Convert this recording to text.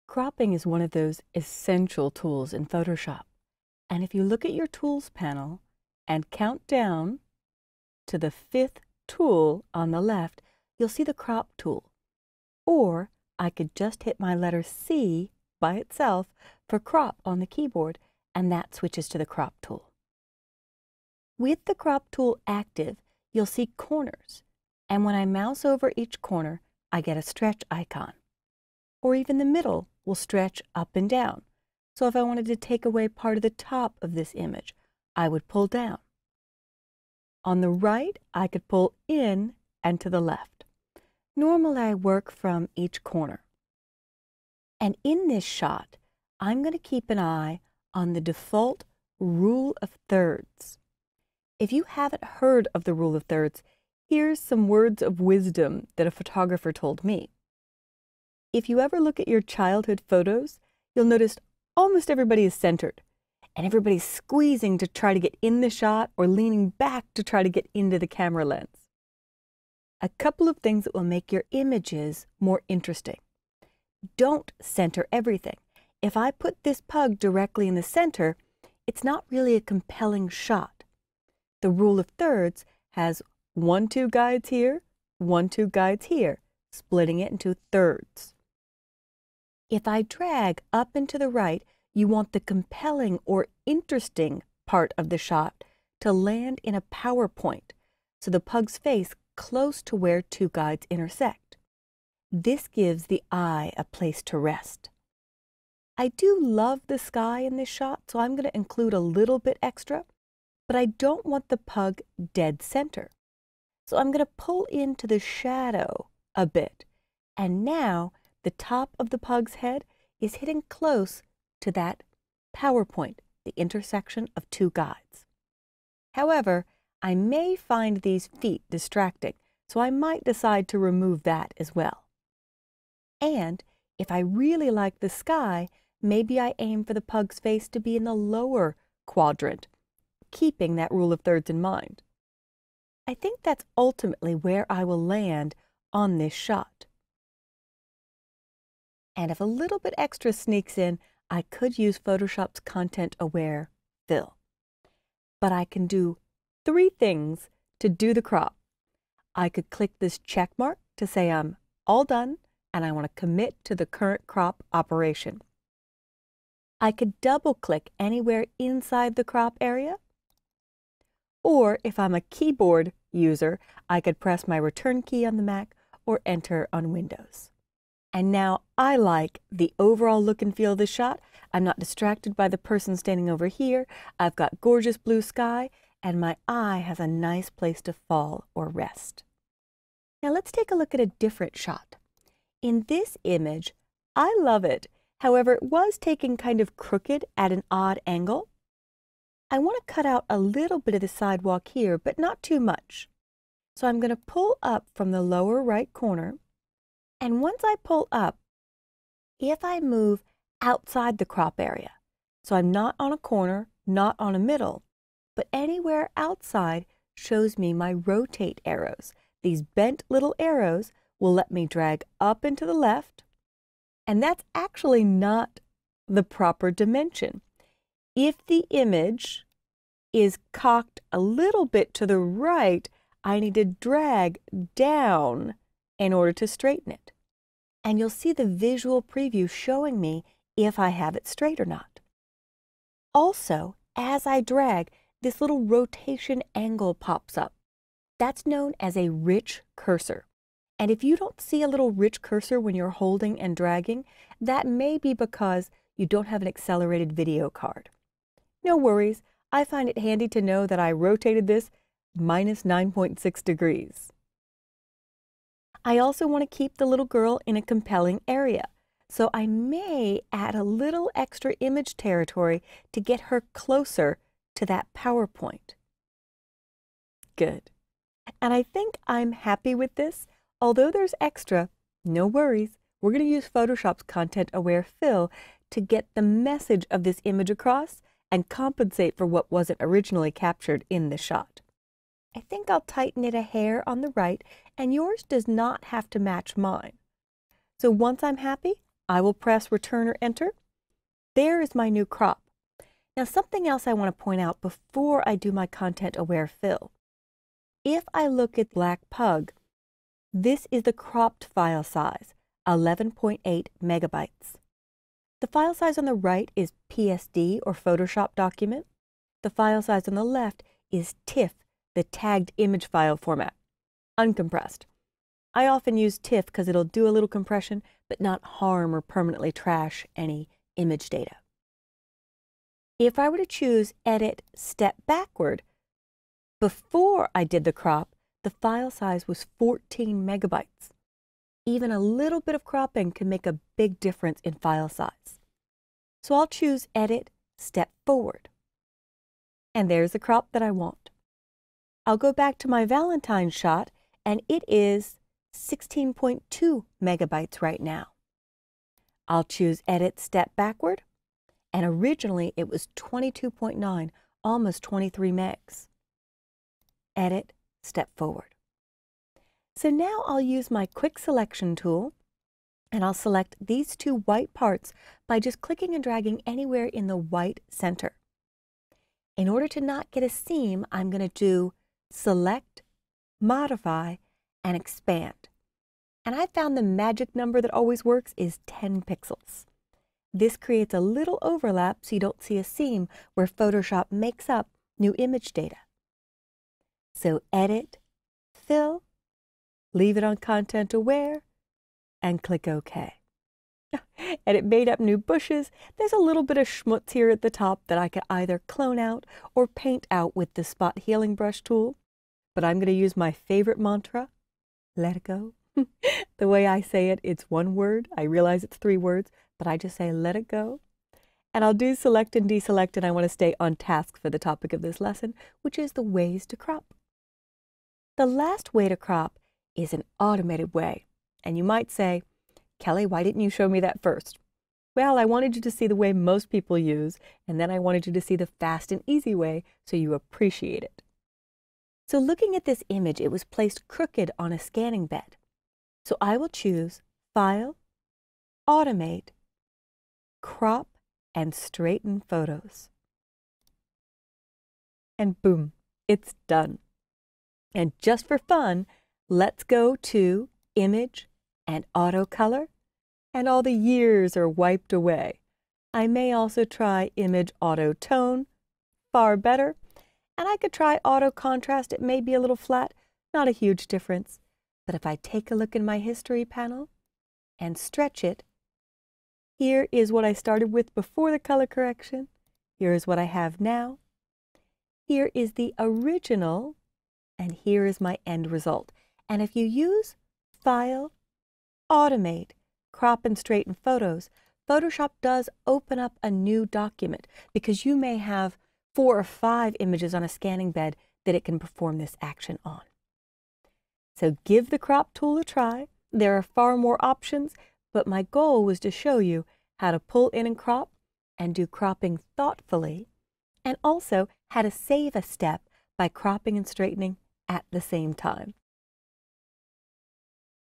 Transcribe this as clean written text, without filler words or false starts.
Cropping is one of those essential tools in Photoshop. And if you look at your Tools panel and count down to the 5th tool on the left, you'll see the Crop tool. Or I could just hit my letter C by itself for Crop on the keyboard, and that switches to the Crop tool. With the Crop tool active, you'll see corners, and when I mouse over each corner, I get a stretch icon. Or even the middle will stretch up and down. So if I wanted to take away part of the top of this image, I would pull down. On the right, I could pull in and to the left. Normally, I work from each corner. And in this shot, I'm going to keep an eye on the default rule of thirds. If you haven't heard of the rule of thirds, here's some words of wisdom that a photographer told me. If you ever look at your childhood photos, you'll notice almost everybody is centered, and everybody's squeezing to try to get in the shot or leaning back to try to get into the camera lens. A couple of things that will make your images more interesting. Don't center everything. If I put this pug directly in the center, it's not really a compelling shot. The rule of thirds has 1-2 guides here, 1-2 guides here, splitting it into thirds. If I drag up and to the right, you want the compelling or interesting part of the shot to land in a power point, so the pug's face close to where 2 guides intersect. This gives the eye a place to rest. I do love the sky in this shot, so I'm going to include a little bit extra, but I don't want the pug dead center. So I'm going to pull into the shadow a bit, and now the top of the pug's head is hitting close to that power point, the intersection of 2 guides. However, I may find these feet distracting, so I might decide to remove that as well. And if I really like the sky, maybe I aim for the pug's face to be in the lower quadrant, keeping that rule of thirds in mind. I think that's ultimately where I will land on this shot. And if a little bit extra sneaks in, I could use Photoshop's content-aware fill. But I can do 3 things to do the crop. I could click this check mark to say I'm all done and I want to commit to the current crop operation. I could double-click anywhere inside the crop area. Or if I'm a keyboard user, I could press my return key on the Mac or enter on Windows. And now I like the overall look and feel of this shot. I'm not distracted by the person standing over here. I've got gorgeous blue sky, and my eye has a nice place to fall or rest. Now let's take a look at a different shot. In this image, I love it. However, it was taken kind of crooked at an odd angle. I want to cut out a little bit of the sidewalk here, but not too much. So I'm going to pull up from the lower right corner. And once I pull up, if I move outside the crop area, so I'm not on a corner, not on a middle, but anywhere outside shows me my rotate arrows. These bent little arrows will let me drag up and to the left, and that's actually not the proper dimension. If the image is cocked a little bit to the right, I need to drag down in order to straighten it. And you'll see the visual preview showing me if I have it straight or not. Also, as I drag, this little rotation angle pops up. That's known as a rich cursor. And if you don't see a little rich cursor when you're holding and dragging, that may be because you don't have an accelerated video card. No worries, I find it handy to know that I rotated this minus 9.6 degrees. I also want to keep the little girl in a compelling area, so I may add a little extra image territory to get her closer to that PowerPoint. Good. And I think I'm happy with this. Although there's extra, no worries. We're going to use Photoshop's content-aware fill to get the message of this image across and compensate for what wasn't originally captured in the shot. I think I'll tighten it a hair on the right, and yours does not have to match mine. So once I'm happy, I will press Return or Enter. There is my new crop. Now something else I want to point out before I do my content-aware fill. If I look at Black Pug, this is the cropped file size, 11.8 megabytes. The file size on the right is PSD or Photoshop document. The file size on the left is TIFF, the tagged image file format, uncompressed. I often use TIFF because it'll do a little compression, but not harm or permanently trash any image data. If I were to choose Edit Step Backward, before I did the crop, the file size was 14 megabytes. Even a little bit of cropping can make a big difference in file size. So I'll choose Edit Step Forward. And there's the crop that I want. I'll go back to my Valentine shot, and it is 16.2 megabytes right now. I'll choose Edit Step Backward, and originally it was 22.9, almost 23 megs. Edit Step Forward. So now I'll use my Quick Selection tool, and I'll select these two white parts by just clicking and dragging anywhere in the white center. In order to not get a seam, I'm going to do Select, Modify, and Expand. And I found the magic number that always works is 10 pixels. This creates a little overlap so you don't see a seam where Photoshop makes up new image data. So Edit, Fill, leave it on Content Aware, and click OK. And it made up new bushes. There's a little bit of schmutz here at the top that I could either clone out or paint out with the Spot Healing Brush tool. But I'm going to use my favorite mantra, let it go. The way I say it, it's one word. I realize it's 3 words, but I just say let it go. And I'll do select and deselect, and I want to stay on task for the topic of this lesson, which is the ways to crop. The last way to crop is an automated way. And you might say, Kelly, why didn't you show me that first? Well, I wanted you to see the way most people use, and then I wanted you to see the fast and easy way so you appreciate it. So looking at this image, it was placed crooked on a scanning bed. So I will choose File, Automate, Crop, and Straighten Photos. And boom, it's done. And just for fun, let's go to Image and Auto Color, and all the years are wiped away. I may also try Image Auto Tone, far better. And I could try Auto Contrast. It may be a little flat, not a huge difference. But if I take a look in my History panel and stretch it, here is what I started with before the color correction. Here is what I have now. Here is the original, and here is my end result. And if you use File, Automate, Crop and Straighten Photos, Photoshop does open up a new document because you may have 4 or 5 images on a scanning bed that it can perform this action on. So give the crop tool a try. There are far more options, but my goal was to show you how to pull in and crop and do cropping thoughtfully, and also how to save a step by cropping and straightening at the same time.